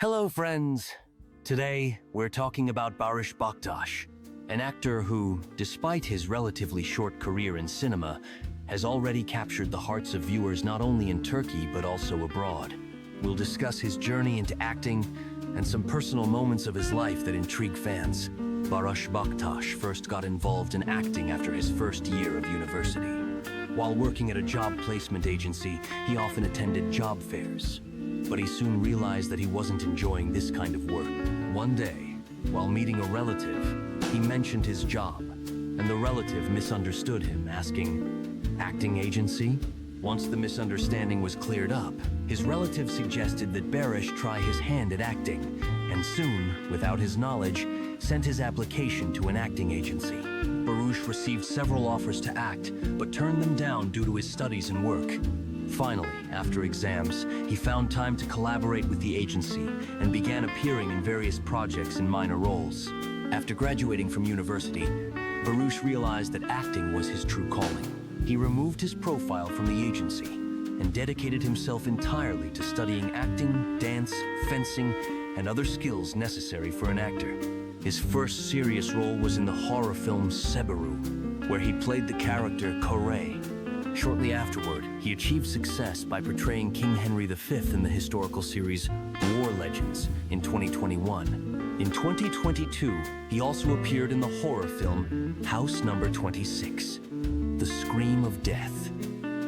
Hello, friends. Today, we're talking about Barış Baktas, an actor who, despite his relatively short career in cinema, has already captured the hearts of viewers not only in Turkey but also abroad. We'll discuss his journey into acting and some personal moments of his life that intrigue fans. Barış Baktas first got involved in acting after his first year of university. While working at a job placement agency, he often attended job fairs. But he soon realized that he wasn't enjoying this kind of work. One day, while meeting a relative, he mentioned his job, and the relative misunderstood him, asking, "Acting agency?" Once the misunderstanding was cleared up, his relative suggested that Barış try his hand at acting, and soon, without his knowledge, sent his application to an acting agency. Barış received several offers to act, but turned them down due to his studies and work. Finally, after exams, he found time to collaborate with the agency and began appearing in various projects in minor roles. After graduating from university, Barış realized that acting was his true calling. He removed his profile from the agency and dedicated himself entirely to studying acting, dance, fencing, and other skills necessary for an actor. His first serious role was in the horror film Seberu, where he played the character convey. Shortly afterward, he achieved success by portraying King Henry V in the historical series War Legends in 2021. In 2022, he also appeared in the horror film House Number 26, The Scream of Death,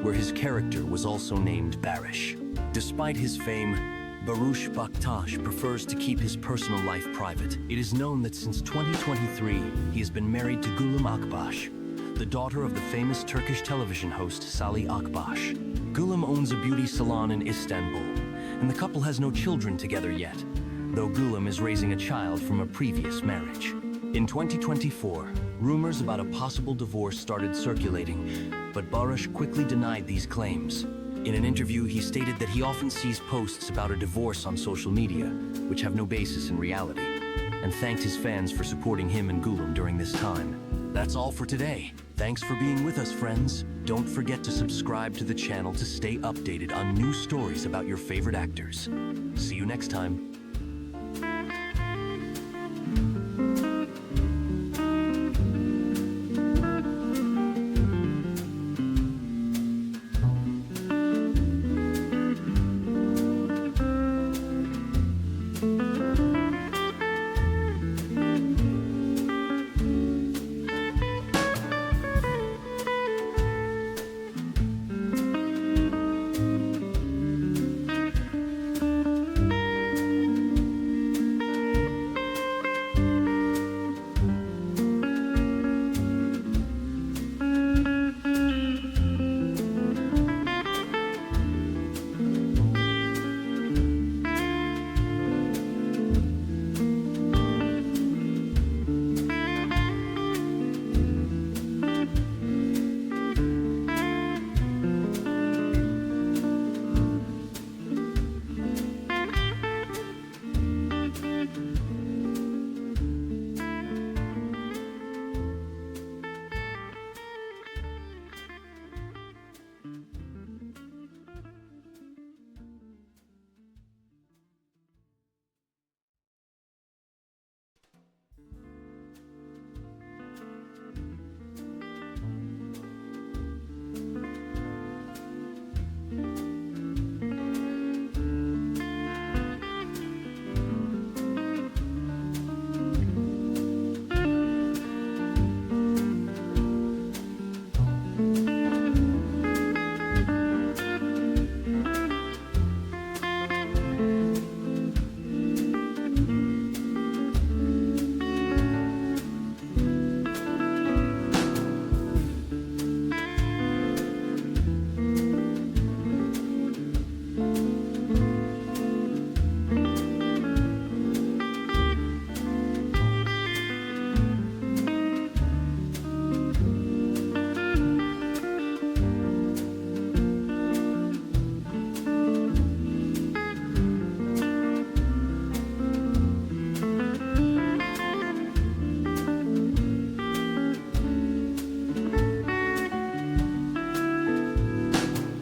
where his character was also named Baris. Despite his fame, Barış Baktas prefers to keep his personal life private. It is known that since 2023, he has been married to Gülüm Akbaş, the daughter of the famous Turkish television host Salih Akbaş. Gülüm owns a beauty salon in Istanbul, and the couple has no children together yet, though Gülüm is raising a child from a previous marriage. In 2024, rumors about a possible divorce started circulating, but Barış quickly denied these claims. In an interview, he stated that he often sees posts about a divorce on social media, which have no basis in reality, and thanked his fans for supporting him and Gülüm during this time. That's all for today. Thanks for being with us, friends. Don't forget to subscribe to the channel to stay updated on new stories about your favorite actors. See you next time.